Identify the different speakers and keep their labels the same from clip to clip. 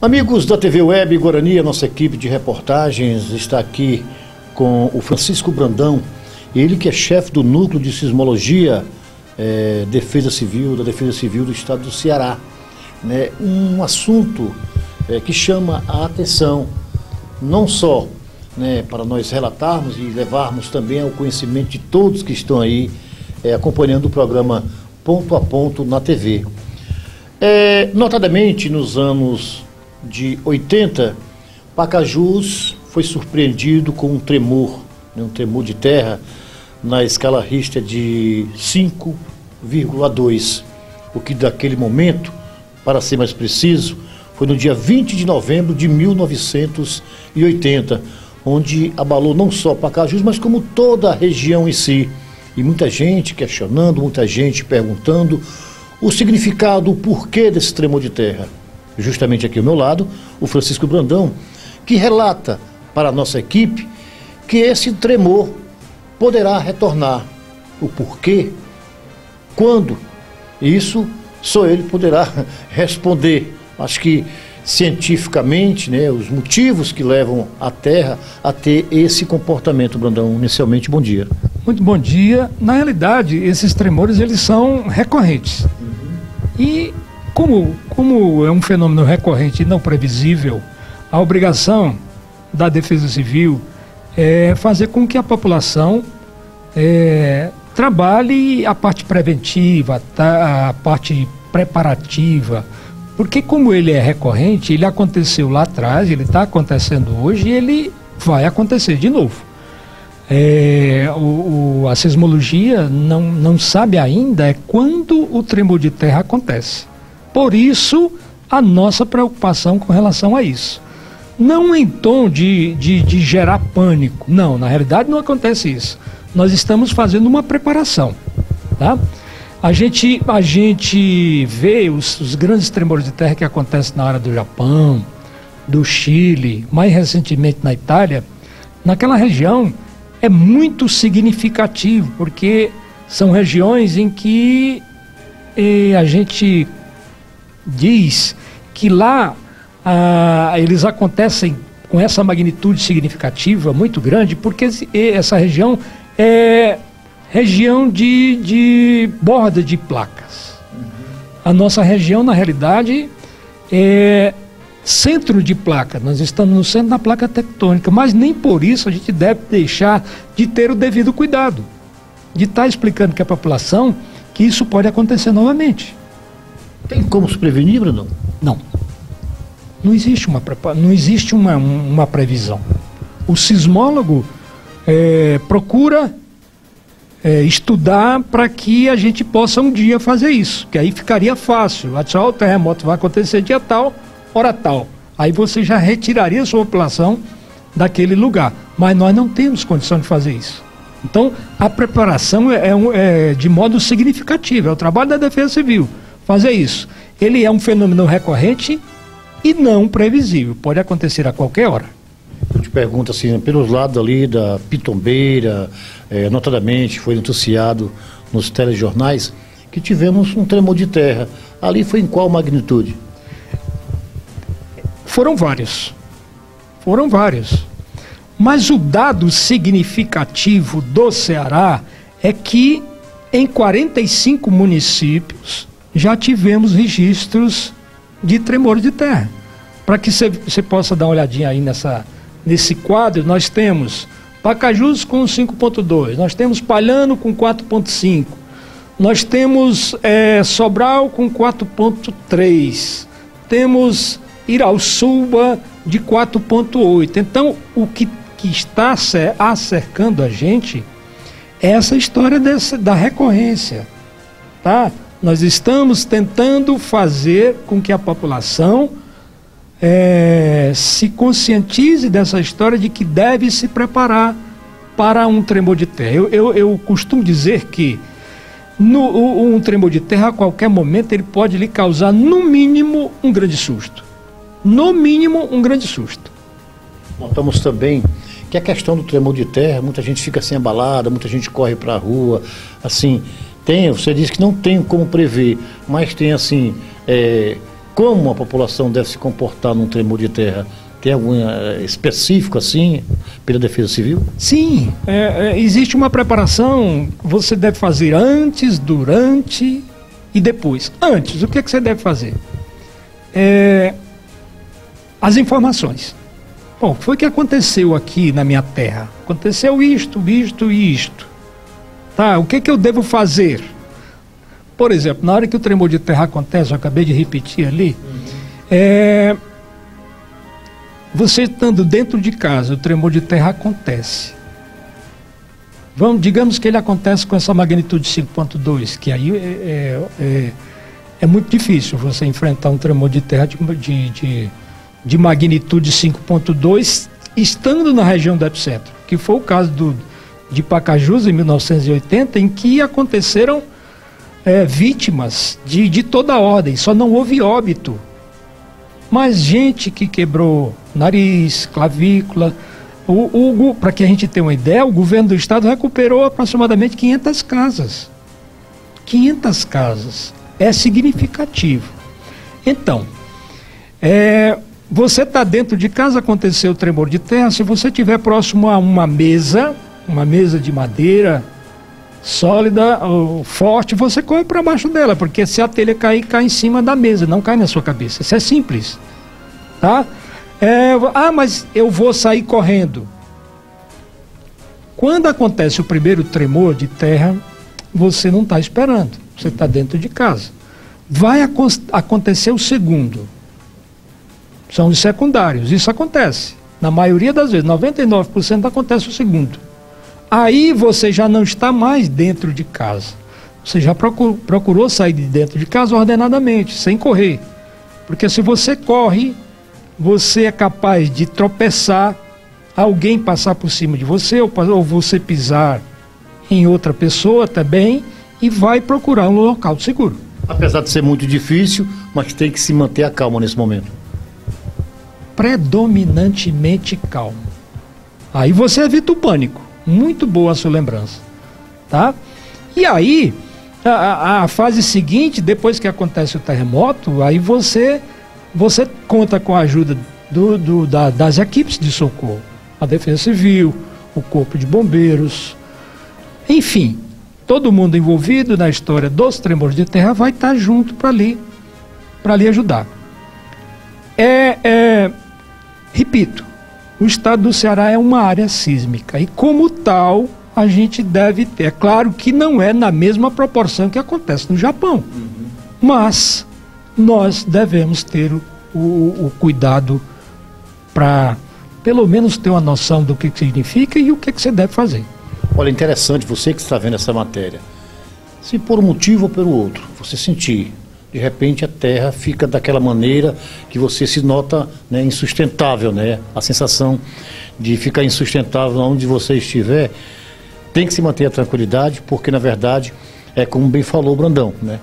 Speaker 1: Amigos da TV Web Guarani, a nossa equipe de reportagens está aqui com o Francisco Brandão, ele que é chefe do Núcleo de Sismologia da Defesa Civil do Estado do Ceará. Né? Um assunto que chama a atenção, não só para nós relatarmos e levarmos também ao conhecimento de todos que estão aí acompanhando o programa Ponto a Ponto na TV. Notadamente, nos anos de 80, Pacajus foi surpreendido com um tremor de terra na escala Richter de 5,2, o que daquele momento, para ser mais preciso, foi no dia 20 de novembro de 1980, onde abalou não só Pacajus, mas como toda a região em si. E muita gente questionando, muita gente perguntando o significado, o porquê desse tremor de terra. Justamente aqui ao meu lado, o Francisco Brandão, que relata para a nossa equipe que esse tremor poderá retornar. O porquê, quando, isso só ele poderá responder. Acho que cientificamente, os motivos que levam a Terra a ter esse comportamento. Brandão, inicialmente, bom dia.
Speaker 2: Muito bom dia. Na realidade, esses tremores, eles são recorrentes. E como é um fenômeno recorrente e não previsível, a obrigação da Defesa Civil é fazer com que a população trabalhe a parte preventiva, a parte preparativa, porque como ele é recorrente, ele aconteceu lá atrás, ele está acontecendo hoje e ele vai acontecer de novo. A sismologia não sabe ainda quando o tremor de terra acontece. Por isso, a nossa preocupação com relação a isso. Não em tom de gerar pânico. Não, na realidade não acontece isso. Nós estamos fazendo uma preparação. Tá? A gente vê os grandes tremores de terra que acontecem na área do Japão, do Chile, mais recentemente na Itália. Naquela região é muito significativo, porque são regiões em que a gente diz que lá eles acontecem com essa magnitude significativa muito grande, porque essa região é região de borda de placas. A nossa região, na realidade, é centro de placa. Nós estamos no centro da placa tectônica, mas nem por isso a gente deve deixar de ter o devido cuidado, de estar explicando que a população que isso pode acontecer novamente.
Speaker 1: Tem como se prevenir, Bruno?
Speaker 2: Não. Não existe uma previsão. O sismólogo procura estudar para que a gente possa um dia fazer isso, que aí ficaria fácil. O terremoto vai acontecer dia tal, hora tal. Aí você já retiraria a sua população daquele lugar. Mas nós não temos condição de fazer isso. Então, a preparação é de modo significativo. É o trabalho da Defesa Civil fazer isso. Ele é um fenômeno recorrente e não previsível. Pode acontecer a qualquer hora.
Speaker 1: Eu te pergunto assim, pelos lados ali da Pitombeira, notadamente foi noticiado nos telejornais que tivemos um tremor de terra. Ali foi em qual magnitude?
Speaker 2: Foram vários. Mas o dado significativo do Ceará é que em 45 municípios já tivemos registros de tremor de terra. Para que você possa dar uma olhadinha aí nesse quadro, nós temos Pacajus com 5,2, nós temos Palhano com 4,5, nós temos Sobral com 4,3, temos Irauçuba de 4,8. Então, o que está acercando a gente é essa história da recorrência, tá? Nós estamos tentando fazer com que a população se conscientize dessa história de que deve se preparar para um tremor de terra. Eu costumo dizer que um tremor de terra, a qualquer momento, ele pode lhe causar, no mínimo, um grande susto. No mínimo, um grande susto.
Speaker 1: Notamos também que a questão do tremor de terra, muita gente fica assim abalada, muita gente corre para a rua, assim, você diz que não tem como prever, mas tem assim, como a população deve se comportar num tremor de terra? Tem algum específico assim pela Defesa Civil?
Speaker 2: Sim, existe uma preparação que você deve fazer antes, durante e depois. Antes, o que você deve fazer? As informações. Bom, foi o que aconteceu aqui na minha terra. Aconteceu isto e isto. Tá, o que eu devo fazer? Por exemplo, na hora que o tremor de terra acontece, eu acabei de repetir ali, você estando dentro de casa, o tremor de terra acontece. Digamos que ele acontece com essa magnitude 5.2, que aí é muito difícil você enfrentar um tremor de terra de magnitude 5.2 estando na região do epicentro, que foi o caso de Pacajus em 1980, em que aconteceram vítimas de toda a ordem, só não houve óbito. Mas gente que quebrou nariz, clavícula. Para que a gente tenha uma ideia, o governo do estado recuperou aproximadamente 500 casas. 500 casas. É significativo. Então, você está dentro de casa, aconteceu o tremor de terra, se você estiver próximo a uma mesa de madeira sólida, forte, você corre para baixo dela, porque se a telha cair, cai em cima da mesa, não cai na sua cabeça. Isso é simples, tá? Mas eu vou sair correndo. Quando acontece o primeiro tremor de terra, você não está esperando, você está dentro de casa. Vai acontecer o segundo. São os secundários, isso acontece. Na maioria das vezes, 99% acontece o segundo. Aí você já não está mais dentro de casa. Você já procurou sair de dentro de casa ordenadamente, sem correr. Porque se você corre, você é capaz de tropeçar, alguém passar por cima de você, ou você pisar em outra pessoa também, e vai procurar um local seguro.
Speaker 1: Apesar de ser muito difícil, mas tem que se manter a calma nesse momento.
Speaker 2: Predominantemente calmo. Aí você evita o pânico. Muito boa a sua lembrança, tá? E aí, a fase seguinte, depois que acontece o terremoto, aí você conta com a ajuda das equipes de socorro, a Defesa Civil, o Corpo de Bombeiros, enfim, todo mundo envolvido na história dos tremores de terra vai estar junto para lhe ajudar. Repito, o estado do Ceará é uma área sísmica e, como tal, a gente deve ter. É claro que não é na mesma proporção que acontece no Japão, mas nós devemos ter o cuidado para, pelo menos, ter uma noção do que significa e o que você deve fazer.
Speaker 1: Olha, interessante, você que está vendo essa matéria, se por um motivo ou pelo outro, você sentir, de repente a terra fica daquela maneira que você se nota, né, insustentável, né? A sensação de ficar insustentável onde você estiver, tem que se manter a tranquilidade, porque na verdade, como bem falou o Brandão, né?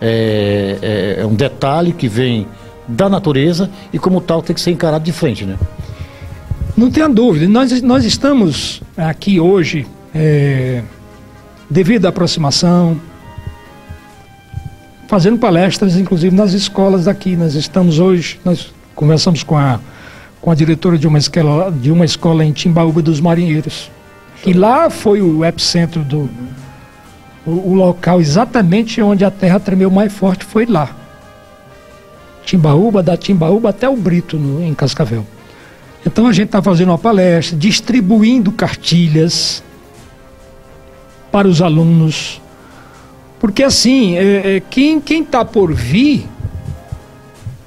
Speaker 1: É um detalhe que vem da natureza e como tal tem que ser encarado de frente, né?
Speaker 2: Não tenha dúvida, nós estamos aqui hoje, devido à aproximação, fazendo palestras, inclusive nas escolas daqui. Nós conversamos com a diretora de uma escola em Timbaúba dos Marinheiros, que lá foi o epicentro o local exatamente onde a terra tremeu mais forte, foi lá. Da Timbaúba até o Brito, em Cascavel. Então a gente está fazendo uma palestra, distribuindo cartilhas para os alunos, porque assim, quem está por vir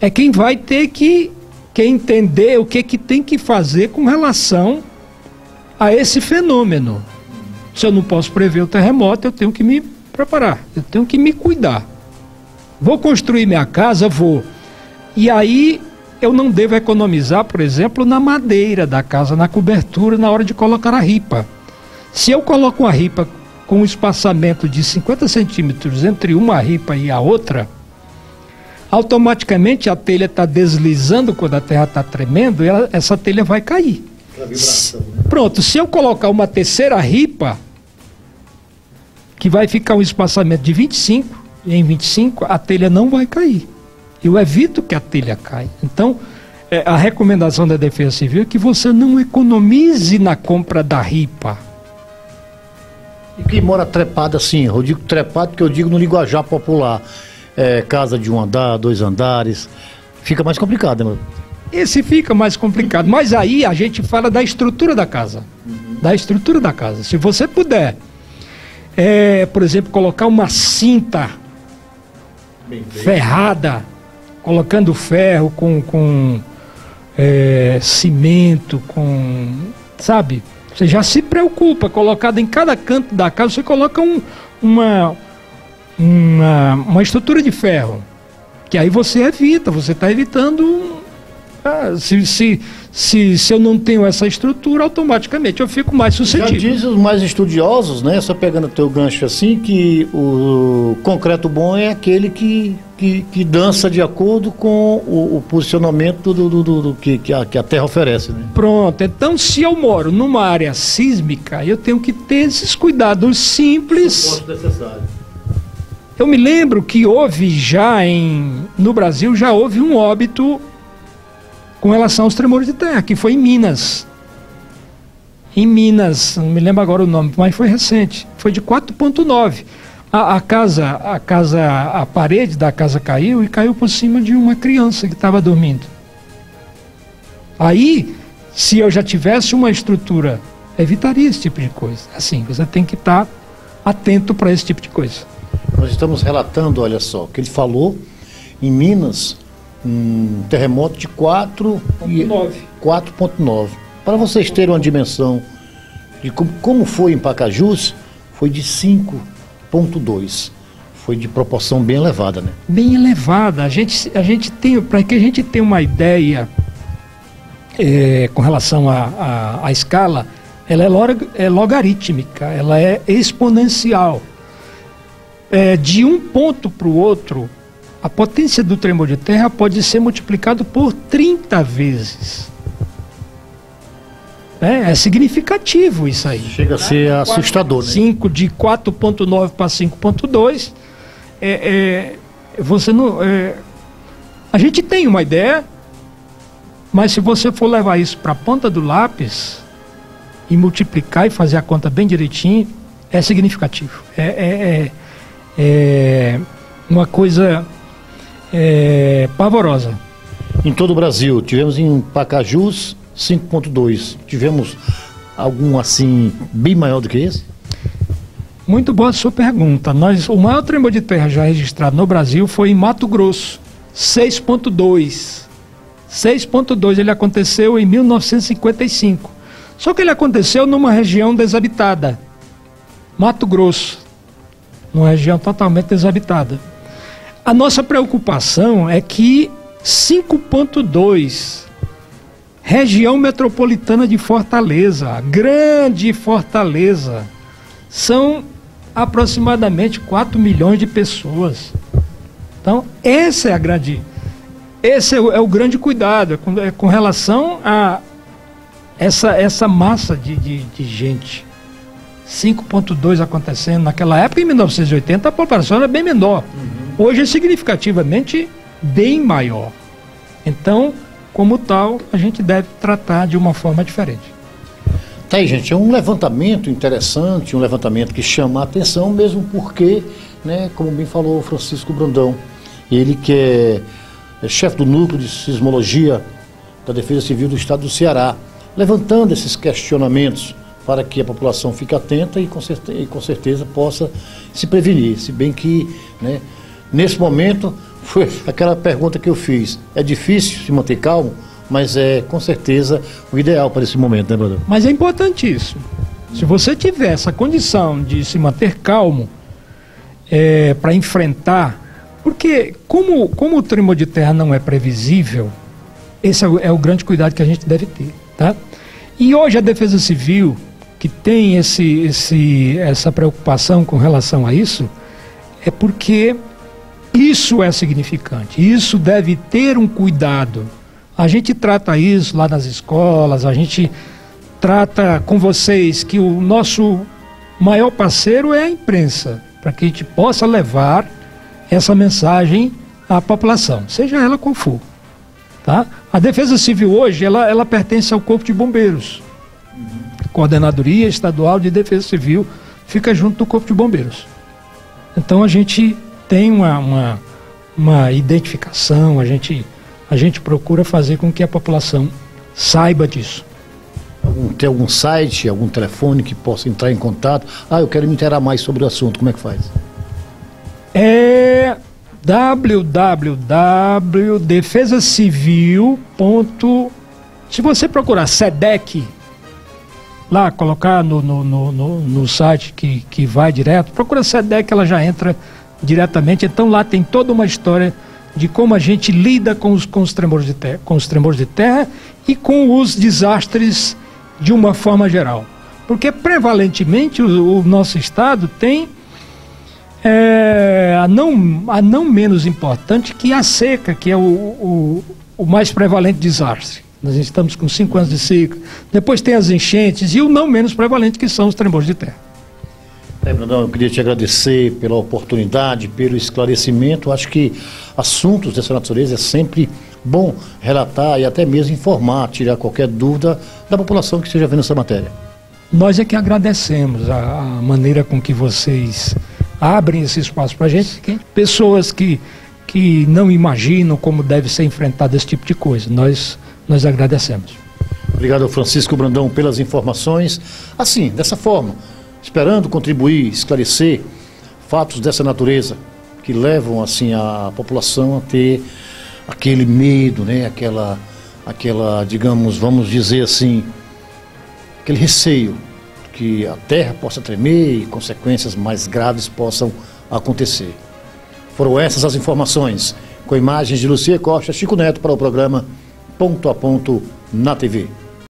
Speaker 2: é quem vai ter que entender o que tem que fazer com relação a esse fenômeno. Se eu não posso prever o terremoto, eu tenho que me preparar, eu tenho que me cuidar. Vou construir minha casa, vou. E aí eu não devo economizar, por exemplo, na madeira da casa, na cobertura, na hora de colocar a ripa. Se eu coloco uma ripa com um espaçamento de 50 centímetros entre uma ripa e a outra, automaticamente a telha está deslizando quando a terra está tremendo, e essa telha vai cair. Pronto, se eu colocar uma terceira ripa, que vai ficar um espaçamento de 25 em 25, a telha não vai cair. eu evito que a telha caia. Então, a recomendação da Defesa Civil é que você não economize na compra da ripa.
Speaker 1: E quem mora trepado assim, eu digo trepado porque eu digo no linguajar popular, casa de 1 andar, 2 andares, fica mais complicado, né?
Speaker 2: Esse fica mais complicado, mas aí a gente fala da estrutura da casa. Da estrutura da casa. Se você puder, por exemplo, colocar uma cinta ferrada, colocando ferro com cimento, sabe? Você já se preocupa, colocado em cada canto da casa, você coloca uma estrutura de ferro, que aí você está evitando. Se eu não tenho essa estrutura, automaticamente eu fico mais suscetível.
Speaker 1: Já dizem os mais estudiosos, né, só pegando teu gancho assim, que o concreto bom é aquele que dança de acordo com o posicionamento do que a terra oferece, né?
Speaker 2: Pronto, então se eu moro numa área sísmica, eu tenho que ter esses cuidados simples. Eu me lembro que houve no Brasil já houve um óbito com relação aos tremores de terra, que foi em Minas. Em Minas, não me lembro agora o nome, mas foi recente. Foi de 4,9. A parede da casa caiu e caiu por cima de uma criança que estava dormindo. Aí, se eu já tivesse uma estrutura, evitaria esse tipo de coisa. Assim, você tem que estar atento para esse tipo de coisa.
Speaker 1: Nós estamos relatando, olha só, que ele falou em Minas, um terremoto de 4,9. Para vocês terem uma dimensão de como foi em Pacajus, foi de 5,2. Foi de proporção bem elevada, né?
Speaker 2: Bem elevada. A gente tem, para que a gente tenha uma ideia com relação à escala, ela é logarítmica, ela é exponencial. De um ponto para o outro, a potência do tremor de terra pode ser multiplicado por 30 vezes. É significativo isso aí.
Speaker 1: Chega a ser assustador, né?
Speaker 2: De 4,9 para 5,2. Você não. A gente tem uma ideia, mas se você for levar isso para a ponta do lápis e multiplicar e fazer a conta bem direitinho, é significativo. Uma coisa pavorosa.
Speaker 1: Em todo o Brasil, tivemos em Pacajus 5,2. Tivemos algum assim bem maior do que esse?
Speaker 2: Muito boa a sua pergunta. O maior tremor de terra já registrado no Brasil foi em Mato Grosso, 6,2. 6,2 ele aconteceu em 1955. Só que ele aconteceu numa região desabitada. Mato Grosso, numa região totalmente desabitada. A nossa preocupação é que 5,2, região metropolitana de Fortaleza, grande Fortaleza, são aproximadamente 4 milhões de pessoas. Então, esse é o grande cuidado, com relação a essa massa de gente. 5,2 acontecendo naquela época, em 1980, a população era bem menor. Hoje é significativamente bem maior. Então, como tal, a gente deve tratar de uma forma diferente.
Speaker 1: Tá aí, gente, é um levantamento interessante, um levantamento que chama a atenção, mesmo porque, né, como bem falou o Francisco Brandão, ele que é chefe do núcleo de sismologia da Defesa Civil do Estado do Ceará, levantando esses questionamentos para que a população fique atenta e com certeza possa se prevenir. Se bem que, né, nesse momento, foi aquela pergunta que eu fiz. É difícil se manter calmo, mas é com certeza o ideal para esse momento, né, Brandão?
Speaker 2: Mas é importante isso. Se você tiver essa condição de se manter calmo para enfrentar, porque como o tremor de terra não é previsível, esse é o grande cuidado que a gente deve ter, tá? E hoje a Defesa Civil, que tem essa preocupação com relação a isso, é porque isso é significante, isso deve ter um cuidado. A gente trata isso lá nas escolas, a gente trata com vocês que o nosso maior parceiro é a imprensa, para que a gente possa levar essa mensagem a população, seja ela qual for. Tá? A Defesa Civil hoje, ela pertence ao Corpo de Bombeiros. A Coordenadoria Estadual de Defesa Civil fica junto do Corpo de Bombeiros. Então a gente tem uma identificação, a gente procura fazer com que a população saiba disso.
Speaker 1: Tem algum site, algum telefone que possa entrar em contato? Eu quero me inteirar mais sobre o assunto, como é que faz?
Speaker 2: É www.defesacivil. Se você procurar SEDEC, lá, colocar no site que vai direto, procura SEDEC, ela já entra diretamente. Então lá tem toda uma história de como a gente lida com os tremores de terra, e com os desastres de uma forma geral. Porque prevalentemente o nosso estado tem a não menos importante, que a seca, que é o mais prevalente desastre. Nós estamos com 5 anos de seca. Depois tem as enchentes e o não menos prevalente, que são os tremores de terra.
Speaker 1: Brandão, eu queria te agradecer pela oportunidade, pelo esclarecimento. Acho que assuntos dessa natureza é sempre bom relatar e até mesmo informar, tirar qualquer dúvida da população que esteja vendo essa matéria.
Speaker 2: Nós é que agradecemos a maneira com que vocês abrem esse espaço para a gente. Pessoas que não imaginam como deve ser enfrentado esse tipo de coisa. Nós agradecemos.
Speaker 1: Obrigado, Francisco Brandão, pelas informações. Assim, dessa forma, esperando contribuir, esclarecer fatos dessa natureza que levam assim a população a ter aquele medo, né? Aquela, digamos, vamos dizer assim, aquele receio que a terra possa tremer e consequências mais graves possam acontecer. Foram essas as informações, com imagens de Lucia Costa, Chico Neto, para o programa Ponto a Ponto na TV.